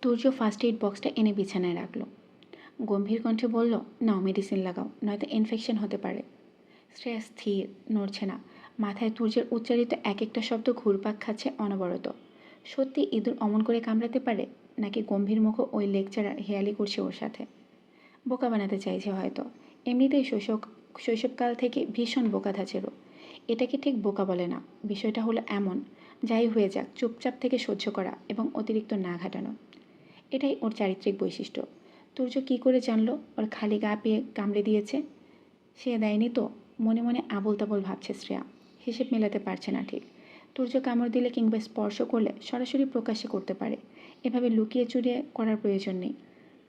Turjo first aid বক্সটা এনে বিছানায় রাখলো। গম্ভীর কণ্ঠে বলল, নাও মেডিসিন লাগাও, নয়তো ইনফেকশন হতে পারে। শ্রেয়া স্থির, নড়ছে না। মাথায় তুর্যের উচ্চারিত এক একটা শব্দ ঘুরপাক খাচ্ছে অনবরত। সত্যি ইঁদুর অমন করে কামড়াতে পারে, নাকি গম্ভীর মুখ ওই লেকচারার হেয়ালি করছে ওর সাথে? বোকা বানাতে চাইছে হয়তো। এমনিতেই শৈশবকাল থেকে ভীষণ বোকা ধাঁচেরও। এটাকে ঠিক বোকা বলে না। বিষয়টা হলো এমন, যাই হয়ে যাক চুপচাপ থেকে সহ্য করা এবং অতিরিক্ত না ঘাটানো। এটাই ওর চারিত্রিক বৈশিষ্ট্য। তুর্য কী করে জানলো ওর খালি গা পেয়ে কামড়ে দিয়েছে? সে দেয়নি তো? মনে মনে আবোল তাবোল ভাবছে শ্রেয়া। হিসেব মেলাতে পারছে না ঠিক। তুর্য কামড় দিলে কিংবা স্পর্শ করলে সরাসরি প্রকাশ্যে করতে পারে, এভাবে লুকিয়ে চুরিয়ে করার প্রয়োজন নেই।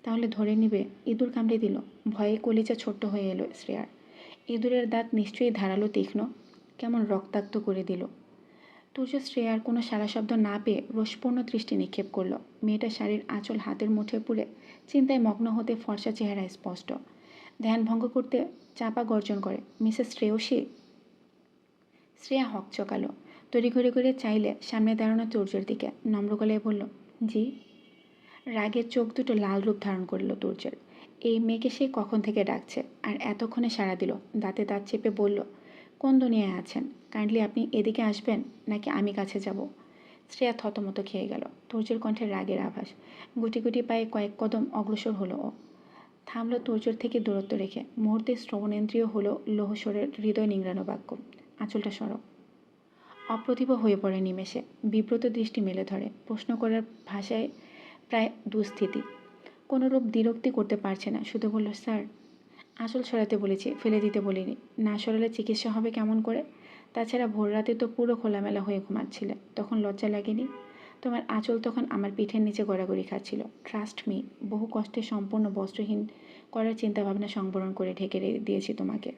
তাহলে ধরে নিবে ইঁদুর কামড়ে দিল। ভয়ে কলিজা ছোট্ট হয়ে এলো শ্রেয়ার। ইঁদুরের দাঁত নিশ্চয়ই ধারালো তীক্ষ্ণ, কেমন রক্তাক্ত করে দিল। তুর্য শ্রেয়ার কোনো সারা শব্দ না পেয়ে রোষপূর্ণ দৃষ্টি নিক্ষেপ করলো। মেয়েটা শাড়ির আঁচল হাতের মুঠে পুরে চিন্তায় মগ্ন হতে ফর্সা চেহারা স্পষ্ট। ধ্যান ভঙ্গ করতে চাপা গর্জন করে, মিসেস শ্রেয়সী। শ্রেয়া হকচকালো। তড়িঘড়ি করে চাইলে সামনে দাঁড়ানো তুর্যের দিকে নম্র গলায় বলল, জি। রাগের চোখ দুটো লাল রূপ ধারণ করল তুর্যের। এই মেয়েকে সে কখন থেকে ডাকছে, আর এতক্ষণে সাড়া দিল। দাঁতে দাঁত চেপে বলল, কোন দুনিয়ায় আছেন? কাইন্ডলি আপনি এদিকে আসবেন, নাকি আমি কাছে যাব? শ্রেয়া থতমত খেয়ে গেল। তুর্যের কণ্ঠে রাগের আভাস। গুটি গুটি পায়ে কয়েক কদম অগ্রসর হলো ও। থামলো তুর্যের থেকে দূরত্ব রেখে। মুহূর্তে শ্রবণেন্দ্রিয় হলো লৌহস্বরের হৃদয় নিংড়ানো বাক্য, আঁচলটা সরব। অপ্রতিভ হয়ে পড়ে নিমেষে। বিব্রত দৃষ্টি মেলে ধরে। প্রশ্ন করার ভাষায় প্রায় দুস্থিতি। কোনোরূপ দ্বিরুক্তি করতে পারছে না, শুধু বলল, স্যার। আঁচল সরাতে বলেছি, ফেলে দিতে বলিনি। না সরালে চিকিৎসা হবে কেমন করে? তাছাড়া ভোর রাতে তো পুরো খোলামেলা হয়ে ঘুমাচ্ছিলে, তখন লজ্জা লাগেনি? তোমার আঁচল তখন আমার পিঠের নিচে গড়াগড়ি খাচ্ছিল। ট্রাস্ট মি, বহু কষ্টে সম্পূর্ণ বস্ত্রহীন করার চিন্তাভাবনা সংবরণ করে ঢেকে দিয়েছি তোমাকে।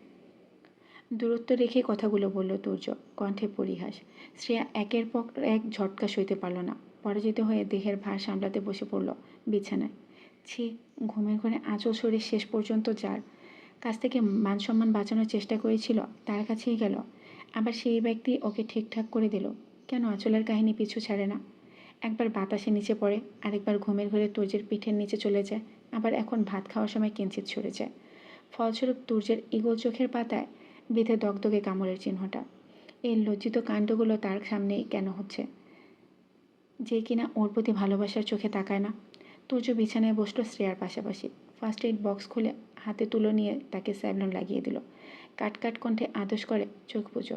দূরত্ব রেখে কথাগুলো বলল তুর্য, কণ্ঠে পরিহাস। শ্রেয়া একের পর এক ঝটকা সইতে পারল না। পরাজিত হয়ে দেহের ভার সামলাতে বসে পড়ল বিছানায়। ছি, ঘুমের ঘরে আঁচল সরে শেষ পর্যন্ত যার কাছ থেকে মান সম্মান বাঁচানোর চেষ্টা করেছিল তার কাছেই গেল। আবার সেই ব্যক্তি ওকে ঠিকঠাক করে দিল। কেন আঁচলের কাহিনী পিছু ছাড়ে না? একবার বাতাসে নিচে পড়ে, আরেকবার ঘুমের ঘরে তুর্যের পিঠের নিচে চলে যায়, আবার এখন ভাত খাওয়ার সময় কিঞ্চিত সরে যায়। ফলস্বরূপ তুর্যের ঈগল চোখের পাতায় বিধে দগদগে কামড়ের চিহ্নটা। এই লজ্জিত কাণ্ডগুলো তার সামনেই কেন হচ্ছে, যে কিনা ওর প্রতি ভালোবাসার চোখে তাকায় না? তুর্য বিছানায় বসলো শ্রেয়ার পাশাপাশি। ফার্স্ট এইড বক্স খুলে হাতে তুলো নিয়ে তাকে স্যাভলন লাগিয়ে দিল। কাট কণ্ঠে আদেশ করে, চোখ বুঝো।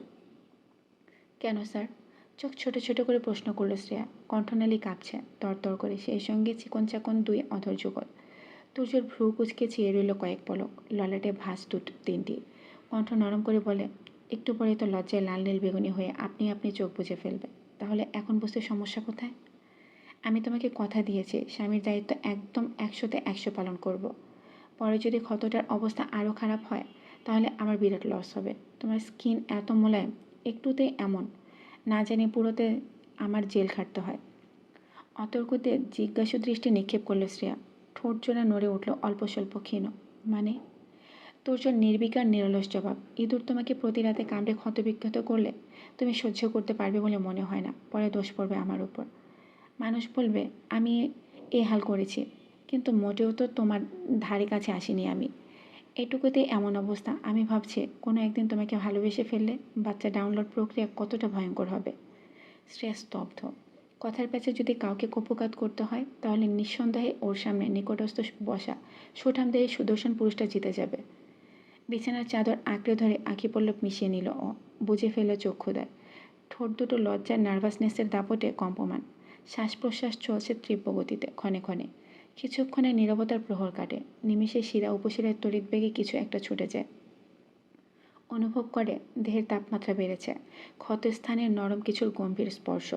কেন স্যার? চোখ ছোট ছোট করে প্রশ্ন করল শ্রেয়া। কণ্ঠনালী কাঁপছে তরতর করে, সেই সঙ্গে চিকন চাকন দুই অধর যুগল। তুর্যের ভ্রু কুচকে চেয়ে রইল কয়েক পলক, ললাটে ভাঁজ তিনটি। কণ্ঠ নরম করে বলে, একটু পরে তো লজ্জায় লাল নীল বেগুনি হয়ে আপনি চোখ বুজে ফেলবে। তাহলে এখন বুঝতে সমস্যা কোথায়? আমি তোমাকে কথা দিয়েছি স্বামীর দায়িত্ব একদম 100তে 100 পালন করব। পরে যদি ক্ষতটার অবস্থা আরও খারাপ হয়, তাহলে আমার বিরাট লস হবে। তোমার স্কিন এত মোলায়েম, একটুতেই এমন, না জানি পুরোতে আমার জেল খাটতে হয়। অতর্কতে জিজ্ঞাসু দৃষ্টি নিক্ষেপ করল শ্রেয়া। ঠোঁট জোড়া নড়ে উঠল অল্প স্বল্প ক্ষীণ। মানে? তোর নির্বিকার নিরলস জবাব, ইঁদুর তোমাকে প্রতি রাতে কামড়ে ক্ষতবিক্ষত করলে তুমি সহ্য করতে পারবে বলে মনে হয় না। পরে দোষ পড়বে আমার উপর। মানুষ বলবে আমি এ হাল করেছি, কিন্তু মোটেও তো তোমার ধারে কাছে আসিনি আমি। এটুকুতেই এমন অবস্থা। আমি ভাবছি কোনো একদিন তোমাকে ভালোবেসে ফেললে বাচ্চা ডাউনলোড প্রক্রিয়া কতটা ভয়ঙ্কর হবে। শ্রেয়া স্তব্ধ। কথার প্যাচে যদি কাউকে কপোকাত করতে হয়, তাহলে নিঃসন্দেহে ওর সামনে নিকটস্থ বসা সুঠাম দেহে সুদর্শন পুরুষটা জিতে যাবে। বিছানার চাদর আঁকড়ে ধরে আঁখি পল্লব মিশিয়ে নিল ও। বুঝে ফেলে চক্ষুদায়। ঠোঁট দুটো লজ্জার নার্ভাসনেসের দাপটে কম্পমান। শ্বাস প্রশ্বাস চলছে তীব্র গতিতে, ক্ষণে ক্ষণে। কিছুক্ষণে নীরবতার প্রহর কাটে। নিমেষে শিরা উপশিরায় তড়িৎ বেগে কিছু একটা ছুটে যায়। অনুভব করে দেহের তাপমাত্রা বেড়েছে। ক্ষতস্থানের নরম কিছুর গম্ভীর স্পর্শ।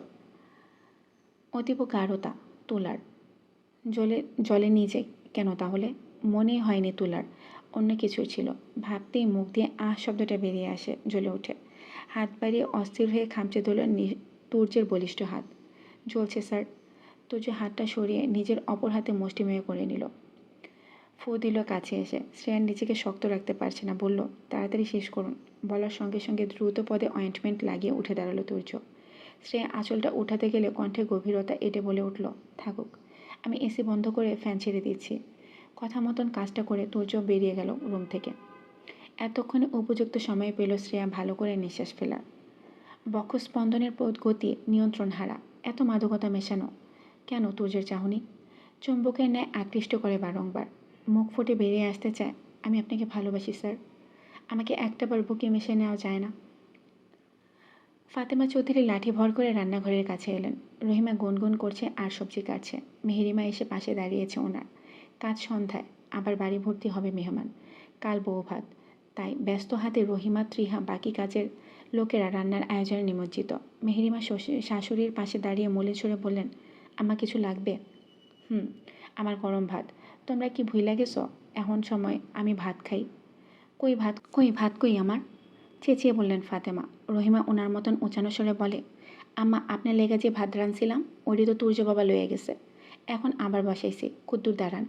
অতীব গাঢ়তা। তুলার। জলে নিয়ে যাই কেন তাহলে? মনেই হয়নি তুলার, অন্য কিছুই ছিল। ভাবতেই মুখ দিয়ে আহ শব্দটা বেরিয়ে আসে, জ্বলে ওঠে। হাত বাড়িয়ে অস্থির হয়ে খামচে ধরল তুর্যের বলিষ্ঠ হাত। জ্বলছে স্যার। তুর্য হাতটা সরিয়ে নিজের অপর হাতে মুষ্টিমেয় করে নিল। ফু দিল কাছে এসে। শ্রেয়ার নিজেকে শক্ত রাখতে পারছে না, বলল, তাড়াতাড়ি শেষ করুন। বলার সঙ্গে সঙ্গে দ্রুত পদে অয়েন্টমেন্ট লাগিয়ে উঠে দাঁড়ালো তুর্য। শ্রেয়া আঁচলটা উঠাতে গেলে কণ্ঠে গভীরতা এঁটে বলে উঠল, থাকুক, আমি এসি বন্ধ করে ফ্যান ছেড়ে দিচ্ছি। কথা মতন কাজটা করে তুর্য বেরিয়ে গেল রুম থেকে। এতক্ষণে উপযুক্ত সময় পেল শ্রেয়া ভালো করে নিঃশ্বাস ফেলার। বক্ষস্পন্দনের গতি নিয়ন্ত্রণ হারা। এত মাদকতা মেশানো কেন তুর্যের চাহনি? চুম্বকের ন্যায় আকৃষ্ট করে বারংবার। মুখ ফুটে বেরিয়ে আসতে চায়, আমি আপনাকে ভালোবাসি স্যার। আমাকে একটাবার বুকে মিশে নেওয়া যায় না? ফাতেমা চৌধুরী লাঠি ভর করে রান্নাঘরের কাছে এলেন। রহিমা গুনগুন করছে আর সবজি কাটছে। মেহেরিমা এসে পাশে দাঁড়িয়েছে ওনার। কাজ সন্ধ্যায়, আবার বাড়ি ভর্তি হবে মেহমান। কাল বউ ভাত, তাই ব্যস্ত হাতে রহিমা, ত্রিহা, বাকি কাজের লোকেরা রান্নার আয়োজনে নিমজ্জিত। মেহেরিমা শাশুড়ির পাশে দাঁড়িয়ে মলিন সুরে বললেন, আমার কিছু লাগবে? হুম, আমার গরম ভাত। তোমরা কি ভুইলা গেছ এখন সময় আমি ভাত খাই? কই আমার? চেঁচিয়ে বললেন ফাতেমা। রহিমা ওনার মতন উঁচানো স্বরে বলে, আম্মা আপনার লেগে যে ভাত রাঁধছিলাম ওটি তো তুর্য বাবা লয়ে গেছে, এখন আবার বসাইছি, কুদ্দুর দাঁড়ান।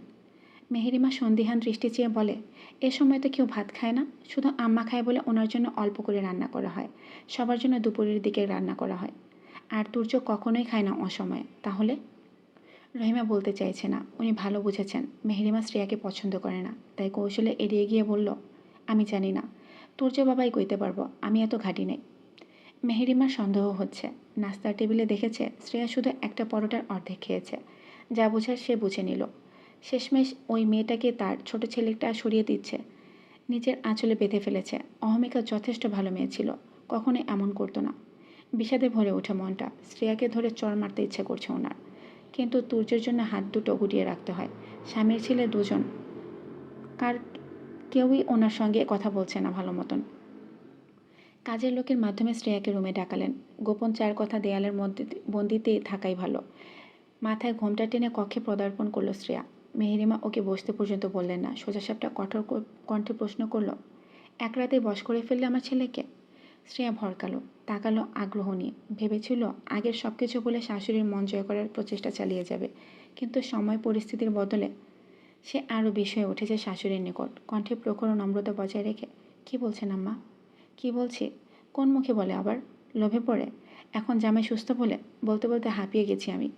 মেহেরিমা সন্দিহান দৃষ্টি চেয়ে বলে, এ সময় তো কেউ ভাত খায় না, শুধু আম্মা খায় বলে ওনার জন্য অল্প করে রান্না করা হয়, সবার জন্য দুপুরের দিকে রান্না করা হয়। আর তুর্য কখনোই খায় না অসময়ে। তাহলে? রহিমা বলতে চাইছে না। উনি ভালো বুঝেছেন মেহেরিমা শ্রেয়াকে পছন্দ করে না, তাই কৌশলে এড়িয়ে গিয়ে বলল, আমি জানি না, তুর্য বাবাই কইতে পারবো, আমি এত ঘাটি নেই। মেহেরিমার সন্দেহ হচ্ছে। নাস্তার টেবিলে দেখেছে শ্রেয়া শুধু একটা পরোটার অর্ধেক খেয়েছে। যা বোঝার সে বুঝে নিল। শেষমেশ ওই মেয়েটাকে তার ছোট ছেলেটা সরিয়ে দিচ্ছে, নিজের আঁচলে বেঁধে ফেলেছে। অহমিকা যথেষ্ট ভালো মেয়ে ছিল, কখনোই এমন করতো না। বিষাদে ভরে ওঠে মনটা। শ্রেয়াকে ধরে চড় মারতে ইচ্ছে করছে ওনার, কিন্তু তুর্যের জন্য হাত দুটো গুটিয়ে রাখতে হয়। স্বামীর ছেলে দুজন, কার কেউই ওনার সঙ্গে কথা বলছে না ভালো মতন। কাজের লোকের মাধ্যমে শ্রেয়াকে রুমে ডাকালেন। গোপন চার কথা দেয়ালের মধ্যে বন্দিতেই থাকাই ভালো। মাথায় ঘোমটা টেনে কক্ষে পদার্পণ করলো শ্রেয়া। মেহেরিমা ওকে বসতে পর্যন্ত বললেন না। সোজাসাপটা কঠোর কণ্ঠে প্রশ্ন করল, এক রাতে বশ করে ফেললে আমার ছেলেকে? শ্রেয়া ভরকালো, তাকালো আগ্রহ নিয়ে। ভেবেছিল আগের সব কিছু বলে শাশুড়ির মন জয় করার প্রচেষ্টা চালিয়ে যাবে, কিন্তু সময় পরিস্থিতির বদলে সে আরও বেশি হয়ে উঠেছে শাশুড়ির নিকট। কণ্ঠে প্রখর নম্রতা বজায় রেখে, কি বলছেন আম্মা? কি বলছি? কোন মুখে বলে আবার? লোভে পড়ে? এখন জামাই সুস্থ বলে? বলতে বলতে হাঁপিয়ে গেছি আমি।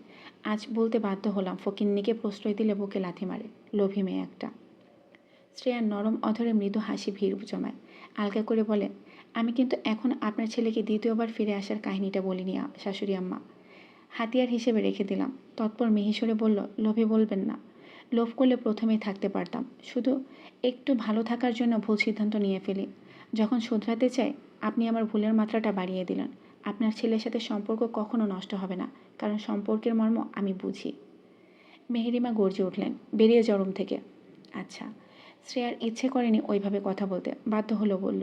আজ বলতে বাধ্য হলাম, ফকিন্নিকে প্রশ্রয় দিলে বুকে লাথি মারে, লোভী মেয়ে একটা। শ্রেয়ার নরম অধরে মৃদু হাসি ভিড় জমায়। আলগা করে বলে, আমি কিন্তু এখন আপনার ছেলেকে দ্বিতীয়বার ফিরে আসার কাহিনীটা বলিনি শাশুড়ি আম্মা, হাতিয়ার হিসেবে রেখে দিলাম। তৎপর মিহিসরে বলল, লোভে বলবেন না। লোভ করলে প্রথমেই থাকতে পারতাম, শুধু একটু ভালো থাকার জন্য ভুল সিদ্ধান্ত নিয়ে ফেলি। যখন শুধরাতে চাই আপনি আমার ভুলের মাত্রাটা বাড়িয়ে দিলেন। আপনার ছেলের সাথে সম্পর্ক কখনো নষ্ট হবে না, কারণ সম্পর্কের মর্ম আমি বুঝি। মেহেরিমা গর্জে উঠলেন, বেরিয়ে জরুম থেকে। আচ্ছা। শ্রেয়ার ইচ্ছে করেনি ওইভাবে কথা বলতে, বাধ্য হলো বলল।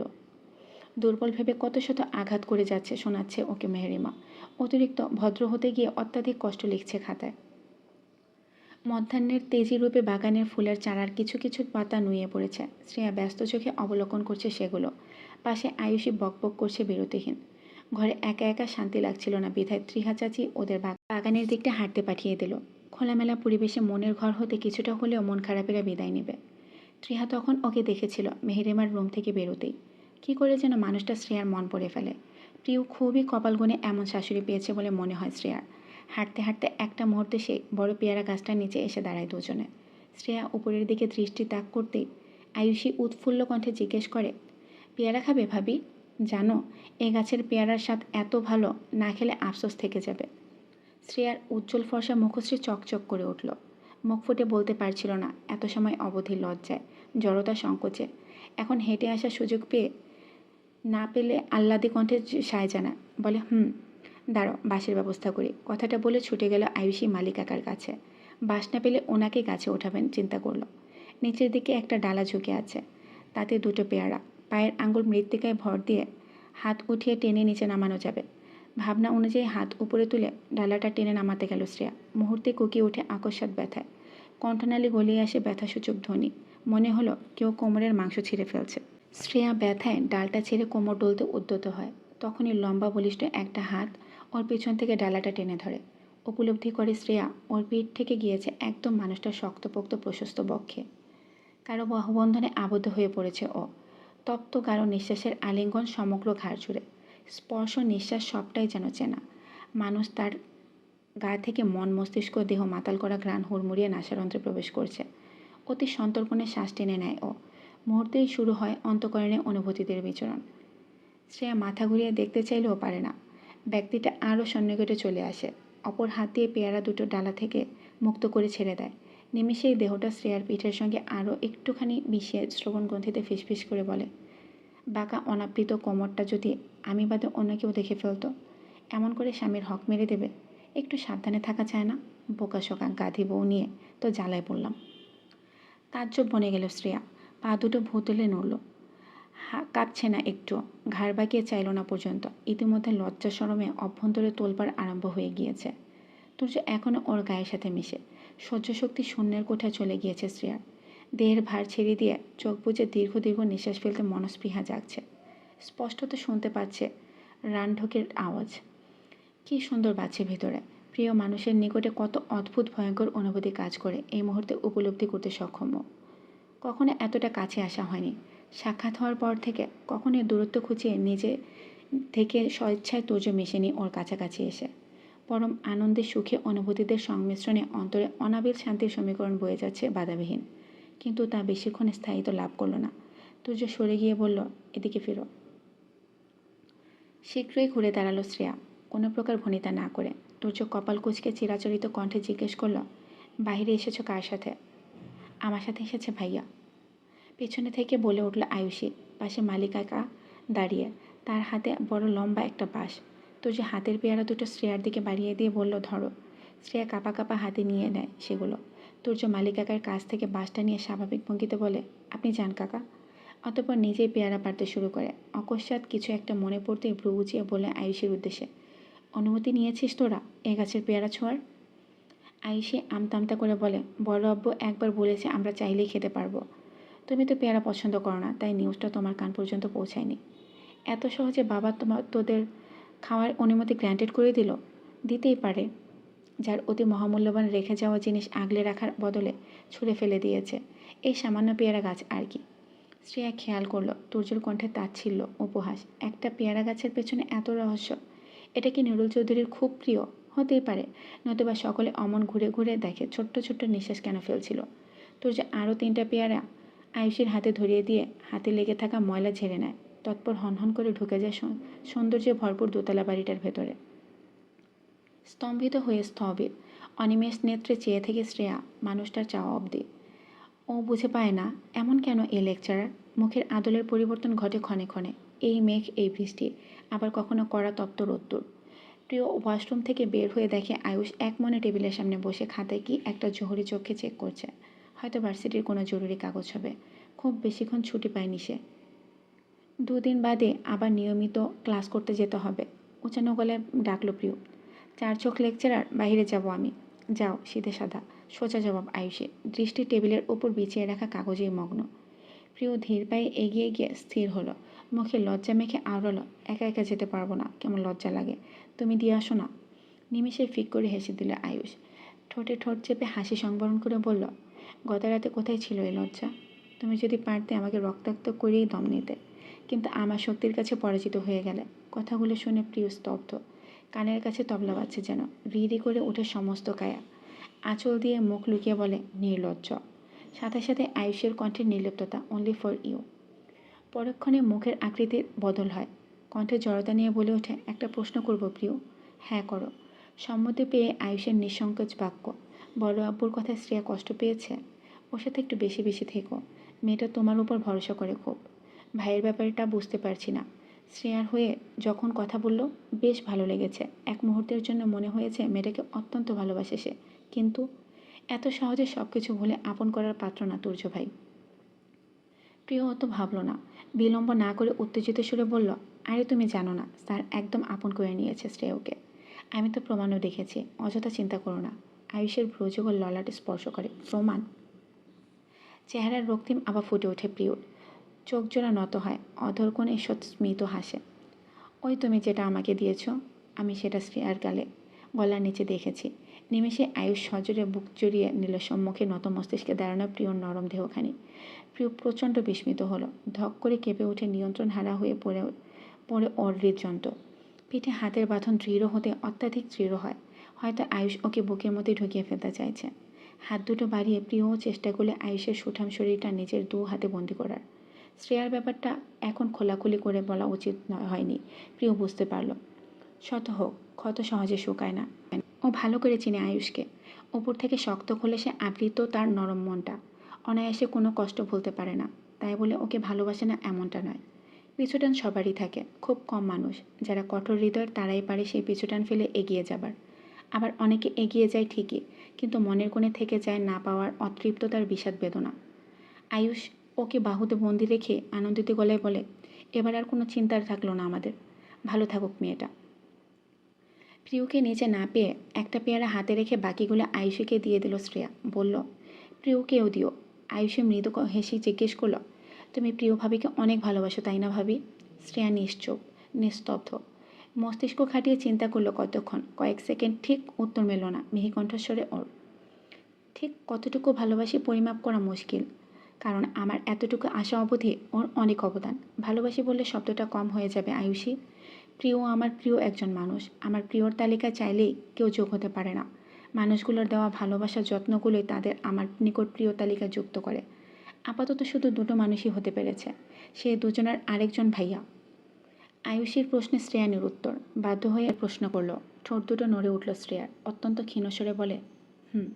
দুর্বল ভেবে কত শত আঘাত করে যাচ্ছে শোনাচ্ছে ওকে মেহেরিমা। অতিরিক্ত ভদ্র হতে গিয়ে অত্যাধিক কষ্ট লিখছে খাতায়। মধ্যাহ্নের তেজি রূপে বাগানের ফুলের চারার কিছু কিছু পাতা নুয়ে পড়েছে। শ্রেয়া ব্যস্ত চোখে অবলোকন করছে সেগুলো। পাশে আয়ুষী বকবক করছে বিরতিহীন। ঘরে একা একা শান্তি লাগছিল না, বিধায় ত্রিহা চাচি ওদের বাগানের দিকটা হাঁটতে পাঠিয়ে দিল। খোলামেলা পরিবেশে মনের ঘর হতে কিছুটা হলেও মন খারাপেরা বিদায় নেবে। ত্রিহা তখন ওকে দেখেছিল মেহেরিমার রুম থেকে বেরোতেই। কি করে যেন মানুষটা শ্রেয়ার মন পড়ে ফেলে। প্রিয় খুবই কপাল গুণে এমন শাশুড়ি পেয়েছে বলে মনে হয় শ্রেয়ার। হাঁটতে হাঁটতে একটা মুহূর্তে সে বড় পেয়ারা গাছটার নিচে এসে দাঁড়ায় দুজনে। শ্রেয়া উপরের দিকে দৃষ্টি তাক করতেই আয়ুষী উৎফুল্ল কণ্ঠে জিজ্ঞেস করে, পেয়ারা খাবে ভাবি? জানো, এ গাছের পেয়ারার স্বাদ এত ভালো, না খেলে আফসোস থেকে যাবে। শ্রেয়ার উজ্জ্বল ফর্সা মুখশ্রী চকচক করে উঠল। মুখ ফুটে বলতে পারছিল না, এত সময় অবধি লজ্জায়, জড়তা সংকোচে। এখন হেঁটে আসার সুযোগ পেয়ে না পেলে আহ্লাদী কণ্ঠে সায় জানায়, বলে, দাঁড়ো বাসের ব্যবস্থা করি। কথাটা বলে ছুটে গেল আয়ুষী মালিকাকার কাছে। বাস না পেলে ওনাকে গাছে ওঠাবেন চিন্তা করলো। নিচের দিকে একটা ডালা ঝুঁকে আছে, তাতে দুটো পেয়ারা। পায়ের আঙ্গুল মৃত্তিকায় ভর দিয়ে হাত উঠিয়ে টেনে নিচে নামানো যাবে। ভাবনা অনুযায়ী হাত উপরে তুলে ডালাটা টেনে নামাতে গেল শ্রেয়া। মুহূর্তে কুকিয়ে ওঠে আকস্মাৎ ব্যথায়। কণ্ঠনালী গলিয়ে আসে ব্যথাসূচক ধ্বনি। মনে হলো কেউ কোমরের মাংস ছিঁড়ে ফেলছে। শ্রেয়া ব্যথায় ডালটা ছেড়ে কোমর ডলতে উদ্যত হয়। তখনই লম্বা বলিষ্ঠ একটা হাত ওর পিছন থেকে ডালাটা টেনে ধরে। উপলব্ধি করে শ্রেয়া ওর পিঠ থেকে গিয়েছে একদম মানুষটার শক্তপোক্ত প্রশস্ত বক্ষে। কারো বাহুবন্ধনে আবদ্ধ হয়ে পড়েছে ও। তপ্ত গাঢ় নিঃশ্বাসের আলিঙ্গন সমগ্র ঘাড় জুড়ে। স্পর্শ নিঃশ্বাস সবটাই যেন চেনা। মানুষ তার গা থেকে মন মস্তিষ্ক দেহ মাতাল করা ঘ্রাণ হুড়মুড়িয়ে নাসারন্ধ্রে প্রবেশ করছে। অতি সন্তর্পণে শ্বাস টেনে নেয় ও। মুহূর্তেই শুরু হয় অন্তঃকরণে অনুভূতিদের বিচরণ। শ্রেয়া মাথা ঘুরিয়ে দেখতে চাইলেও পারে না। ব্যক্তিটা আরও সন্নিকটে চলে আসে। অপর হাত দিয়ে পেয়ারা দুটো ডালা থেকে মুক্ত করে ছেড়ে দেয়। নিমেষেই দেহটা শ্রেয়ার পিঠের সঙ্গে আরও একটুখানি মিশিয়ে শ্রবণগ্রন্থিতে ফিসফিস করে বলে, বাঁকা অনাবৃত কোমরটা যদি আমি বাদে অন্য কেউ দেখে ফেলতো, এমন করে স্বামীর হক মেরে দেবে? একটু সাবধানে থাকা চায় না? বোকাশোকা গাধি বউ নিয়ে তো জ্বালায় পড়লাম। তাজ্জব বনে গেল শ্রেয়া। পা দুটো ভূতলে নড়ল। কাঁপছে না একটু, ঘাড় বাঁকিয়ে চাইল না পর্যন্ত। ইতিমধ্যে লজ্জা শরমে অভ্যন্তরে তোলপাড় আরম্ভ হয়ে গিয়েছে। তুর্য এখনও ওর গায়ের সাথে মিশে। সহ্য শক্তি শূন্যের কোঠায় চলে গিয়েছে শ্রেয়ার। দেহের ভার ছেড়ে দিয়ে চোখ বুজে দীর্ঘ দীর্ঘ নিঃশ্বাস ফেলতে মনস্পৃহা জাগছে। স্পষ্টত শুনতে পাচ্ছে রানঢোকের আওয়াজ। কী সুন্দর বাজছে ভেতরে। প্রিয় মানুষের নিকটে কত অদ্ভুত ভয়ঙ্কর অনুভূতি কাজ করে এই মুহূর্তে উপলব্ধি করতে সক্ষম। কখনো এতটা কাছে আসা হয়নি। সাক্ষাৎ হওয়ার পর থেকে কখনোই দূরত্ব খুঁচিয়ে নিজে থেকে স্বেচ্ছায় তুর্য মেশেনি ওর কাছাকাছি এসে। পরম আনন্দে সুখে অনুভূতিদের সংমিশ্রণে অন্তরে অনাবিল শান্তির সমীকরণ বয়ে যাচ্ছে বাধাবিহীন। কিন্তু তা বেশিক্ষণ স্থায়িত্ব লাভ করল না। তুর্য সরে গিয়ে বলল, এদিকে ফিরো। শীঘ্রই ঘুরে দাঁড়ালো শ্রেয়া, কোনো প্রকার ভনিতা না করে। তুর্য কপাল কুঁচকে চিরাচরিত কণ্ঠে জিজ্ঞেস করল, বাহিরে এসেছো কার সাথে? আমার সাথে এসেছে ভাইয়া। পেছনে থেকে বলে উঠল আয়ুষী। পাশে মালিকাকা দাঁড়িয়ে, তার হাতে বড় লম্বা একটা বাঁশ। তুর্য হাতের পেয়ারা দুটো শ্রেয়ার দিকে বাড়িয়ে দিয়ে বলল, ধরো। শ্রেয়া কাঁপা কাঁপা হাতে নিয়ে নেয় সেগুলো। তুর্য মালিকাকার কাছ থেকে বাঁশটা নিয়ে স্বাভাবিক ভঙ্গিতে বলে, আপনি যান কাকা। অতঃপর নিজেই পেয়ারা পাড়তে শুরু করে। অকস্মাৎ কিছু একটা মনে পড়তেই ভ্রু উঁচিয়ে বলে আয়ুষীর উদ্দেশ্যে, অনুমতি নিয়েছিস তোরা এ গাছের পেয়ারা ছোঁয়ার? আয়ুষী আমতামতা করে বলে, বড় আব্বু একবার বলেছে আমরা চাইলেই খেতে পারবো। তুমি তো পেয়ারা পছন্দ করো না, তাই নিউজটা তোমার কান পর্যন্ত পৌঁছায়নি। এত সহজে বাবা তোদের খাওয়ার অনুমতি গ্র্যান্টেড করে দিল? দিতেই পারে, যার অতি মহামূল্যবান রেখে যাওয়া জিনিস আগলে রাখার বদলে ছুঁড়ে ফেলে দিয়েছে। এই সামান্য পেয়ারা গাছ আর কি। শ্রেয়া খেয়াল করল তুর্যর কণ্ঠে তাচ্ছিল্য, উপহাস। একটা পেয়ারা গাছের পেছনে এত রহস্য। এটা কি নুরুল চৌধুরীর খুব প্রিয়? হতেই পারে, নতুবা সকলে অমন ঘুরে ঘুরে দেখে ছোট্ট ছোট্ট নিঃশ্বাস কেন ফেলছিল। তুর্য আরও 3টা পেয়ারা আয়ুষীর হাতে ধরিয়ে দিয়ে হাতে লেগে থাকা ময়লা ঝেড়ে নেয়। তৎপর হনহন করে ঢুকে যায় সৌন্দর্যে ভরপুর দোতলা বাড়িটার ভেতরে। স্তম্ভিত হয়ে স্থবির অনিমেষ নেত্রে চেয়ে থেকে শ্রেয়া মানুষটার চাওয়া অবধি। ও বুঝে পায় না এমন কেন এই লেকচারার। মুখের আদলের পরিবর্তন ঘটে ক্ষণে ক্ষণে। এই মেঘ, এই বৃষ্টি, আবার কখনো কড়া তপ্ত রোদ্দুর। প্রিয় ওয়াশরুম থেকে বের হয়ে দেখে আয়ুষ এক মনে টেবিলের সামনে বসে খাতায় কি একটা জহুরি চোখে চেক করছে। হয়তো ভার্সিটির কোনো জরুরি কাগজ হবে। খুব বেশিক্ষণ ছুটি পায়নি সে। 2 দিন বাদে আবার নিয়মিত ক্লাস করতে যেতে হবে। উঁচানো গলায় ডাকলো প্রিয়। 4 চোখ লেকচারার, বাইরে যাব আমি। যাও, সিধে সাদা সোজা জবাব আয়ুষে, দৃষ্টি টেবিলের ওপর বিছিয়ে রাখা কাগজেই মগ্ন। প্রিয় ধীর পায়ে এগিয়ে গিয়ে স্থির হলো। মুখে লজ্জা মেখে আওড়ালো, একা একা যেতে পারবো না, কেমন লজ্জা লাগে। তুমি দিয়ে আসো না। নিমেষে ফিক করে হেসে দিল আয়ুষ। ঠোঁটে ঠোঁট চেপে হাসি সংবরণ করে বলল, গত রাতে কোথায় ছিল এই লজ্জা? তুমি যদি পারতে আমাকে রক্তাক্ত করেই দম নিতে, কিন্তু আমার শক্তির কাছে পরাজিত হয়ে গেলে। কথাগুলো শুনে প্রিয় স্তব্ধ। কানের কাছে তবলা বাজছে যেন। রি করে ওঠে সমস্ত কায়া। আঁচল দিয়ে মুখ লুকিয়ে বলে, নির্লজ্জ। সাথে সাথে আয়ুষের কণ্ঠের নির্লিপ্ততা, অনলি ফর ইউ। পরক্ষণে মুখের আকৃতির বদল হয়। কণ্ঠে জড়তা নিয়ে বলে ওঠে, একটা প্রশ্ন করব প্রিয়? হ্যাঁ করো। সম্মতি পেয়ে আয়ুষের নিঃসংকোচ বাক্য। বড় আব্বুর কথায় শ্রেয়া কষ্ট পেয়েছে? ওর সাথে একটু বেশি বেশি থেকো। মেয়েটা তোমার উপর ভরসা করে খুব। ভাইয়ের ব্যাপারটা বুঝতে পারছি না। শ্রেয়ার হয়ে যখন কথা বলল বেশ ভালো লেগেছে। এক মুহূর্তের জন্য মনে হয়েছে মেয়েটাকে অত্যন্ত ভালোবাসে সে। কিন্তু এত সহজে সব কিছু ভুলে আপন করার পাত্র না তুর্য ভাই। প্রিয় অত ভাবল না। বিলম্ব না করে উত্তেজিত সুরে বলল, আরে তুমি জানো না, স্যার একদম আপন করে নিয়েছে শ্রেয়কে। আমি তো প্রমাণও দেখেছি, অযথা চিন্তা করো না। আয়ুষের ভ্রুযুগল ললাটে স্পর্শ করে। প্রমাণ? চেহারার রক্তিম আবার ফুটে ওঠে প্রিয়র। চোখ জোড়া নত হয়, অধরকোণে ঈষৎ স্মিত হাসে। ওই তুমি যেটা আমাকে দিয়েছ, আমি সেটা শ্রেয়ার গলার নিচে দেখেছি। নিমেষে আয়ুষ সজোরে বুক জড়িয়ে নিল সম্মুখে নত মস্তিষ্কে দাঁড়ানো প্রিয়র নরম দেহখানি। প্রিয় প্রচণ্ড বিস্মিত হলো। ধক করে কেঁপে উঠে নিয়ন্ত্রণ হারা হয়ে পড়ে ওর হৃদযন্ত্র। পিঠে হাতের বাঁধন দৃঢ় হতে অত্যাধিক দৃঢ় হয়। হয়তো আয়ুষ ওকে বুকের মধ্যে ঢুকিয়ে ফেলতে চাইছে। হাত দুটো বাড়িয়ে প্রিয়ও চেষ্টা করলে আয়ুষের সুঠাম শরীরটা নিজের দু হাতে বন্দি করার। শ্রেয়ার ব্যাপারটা এখন খোলাখুলি করে বলা উচিত হয়নি। প্রিয় বুঝতে পারল শত হোক ক্ষত সহজে শুকায় না। ও ভালো করে চিনে আয়ুষকে। ওপর থেকে শক্ত হলে সে আবৃত তার নরম মনটা। অনায়াসে কোনো কষ্ট ভুলতে পারে না, তাই বলে ওকে ভালোবাসে না এমনটা নয়। পিছুটান সবারই থাকে, খুব কম মানুষ যারা কঠোর হৃদয়ের তারাই পারে সেই পিছুটান ফেলে এগিয়ে যাবার। আবার অনেকে এগিয়ে যায় ঠিকই, কিন্তু মনের কোণে থেকে যায় না পাওয়ার অতৃপ্ততার বিষাদ বেদনা। আয়ুষ ওকে বাহুতে বন্দি রেখে আনন্দিত গলায় বলে, এবার আর কোনো চিন্তার থাকলো না আমাদের। ভালো থাকুক মেয়েটা। প্রিয়কে নিচে না পেয়ে একটা পেয়ারা হাতে রেখে বাকিগুলো আয়ুষীকে দিয়ে দিল শ্রেয়া। বলল, প্রিয়কেও দিও। আয়ুষী মৃদু হেসে জিজ্ঞেস করলো, তুমি প্রিয় ভাবিকে অনেক ভালোবাসো তাই না ভাবি? শ্রেয়া নিশ্চুপ, নিস্তব্ধ। মস্তিষ্ক খাটিয়ে চিন্তা করলো কতক্ষণ। কয়েক সেকেন্ড ঠিক উত্তর মেলো না মিহি কণ্ঠস্বরে ওর। ঠিক কতটুকু ভালোবাসি পরিমাপ করা মুশকিল, কারণ আমার এতটুকু আশা অবধি ওর অনেক অবদান। ভালোবাসি বললে শব্দটা কম হয়ে যাবে আয়ুষী। প্রিয় আমার প্রিয় একজন মানুষ। আমার প্রিয়র তালিকা চাইলেই কেউ যোগ হতে পারে না। মানুষগুলোর দেওয়া ভালোবাসার যত্নগুলোই তাদের আমার নিকট প্রিয় তালিকা যুক্ত করে। আপাতত শুধু দুটো মানুষই হতে পেরেছে, সে দুজনের আরেকজন ভাইয়া। আয়ুষীর প্রশ্নে শ্রেয়া নিরুত্তর। বাধ্য হয়ে প্রশ্ন করল। ঠোঁট দুটো নড়ে উঠল শ্রেয়ার। অত্যন্ত ক্ষীণস্বরে বলে, হুম।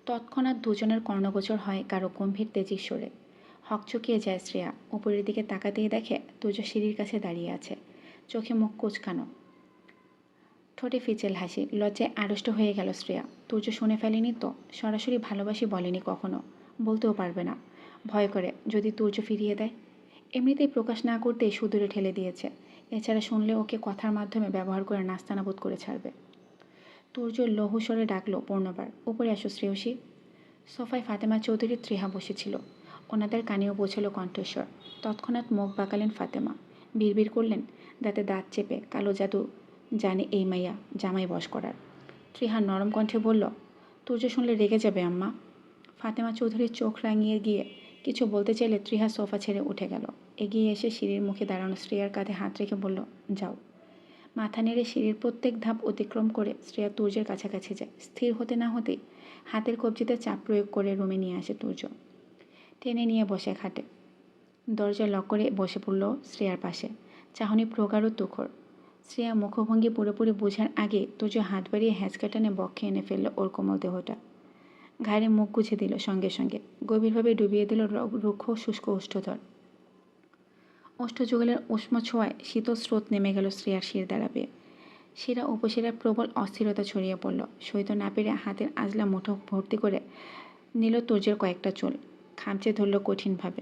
তৎক্ষণাৎ দুজনের কর্ণগোচর হয় কারো গম্ভীর তেজির স্বরে। হকচকিয়ে যায় শ্রেয়া। উপরের দিকে তাকাতেই দেখে তুজ সিঁড়ির কাছে দাঁড়িয়ে আছে, চোখে মুখ কুচকানো, ঠোঁটে ফিচেল হাসি। লজ্জায় আড়ষ্ট হয়ে গেল শ্রেয়া। তুর্য শুনে ফেলেনি তো? সরাসরি ভালোবাসি বলেনি কখনো, বলতেও পারবে না। ভয় করে যদি তুর্য ফিরিয়ে দেয়। এমনিতেই প্রকাশ না করতেই সুদূরে ঠেলে দিয়েছে। এছাড়া শুনলে ওকে কথার মাধ্যমে ব্যবহার করে নাস্তানাবুদ করে ছাড়বে। তুর্য লৌহস্বরে ডাকলো পূর্ণবার, উপরে আসো শ্রেয়সী। সোফায় ফাতেমা চৌধুরী ত্রিহা বসেছিল। ওনাদের কানেও পৌঁছালো কণ্ঠস্বর। তৎক্ষণাৎ মুখ বাঁকালেন ফাতেমা। বিড়বিড় করলেন, দাঁতে দাঁত চেপে, কালো জাদু জানে এই মাইয়া জামাই বশ করার। ত্রিহা নরম কণ্ঠে বলল, তুর্য শুনলে রেগে যাবে আম্মা। ফাতেমা চৌধুরীর চোখ রাঙিয়ে গিয়ে কিছু বলতে চাইলে ত্রিহা সোফা ছেড়ে উঠে গেল। এগিয়ে এসে সিঁড়ির মুখে দাঁড়ানো শ্রেয়ার কাঁধে হাত রেখে বলল, যাও। মাথা নেড়ে সিঁড়ির প্রত্যেক ধাপ অতিক্রম করে শ্রেয়া তুর্যের কাছাকাছি যায়। স্থির হতে না হতেই হাতের কবজিতে চাপ প্রয়োগ করে রুমে নিয়ে আসে তুর্য। টেনে নিয়ে বসে খাটে। দরজা লক করে বসে পড়ল শ্রেয়ার পাশে। চাহনি প্রগাঢ় তুখর। শ্রেয়া মুখভঙ্গি পুরোপুরি বোঝার আগে তুর্য হাত বাড়িয়ে হ্যাঁচকা টানে বক্ষে এনে ফেলল ওর কোমল দেহটা। ঘাড়ে মুখ গুছে দিল সঙ্গে সঙ্গে। গভীরভাবে ডুবিয়ে দিল রুক্ষ শুষ্ক ওষ্ঠধর। ওষ্ঠযুগলের উষ্ম ছোঁয়ায় শীতল স্রোত নেমে গেল শ্রেয়ার শির দ্বারা বেয়ে। শিরা উপশিরার প্রবল অস্থিরতা ছড়িয়ে পড়ল। সইতে না পেরে হাতের আজলা মুঠো ভর্তি করে নিল তুর্যের কয়েকটা চুল। খামচে ধরল কঠিনভাবে।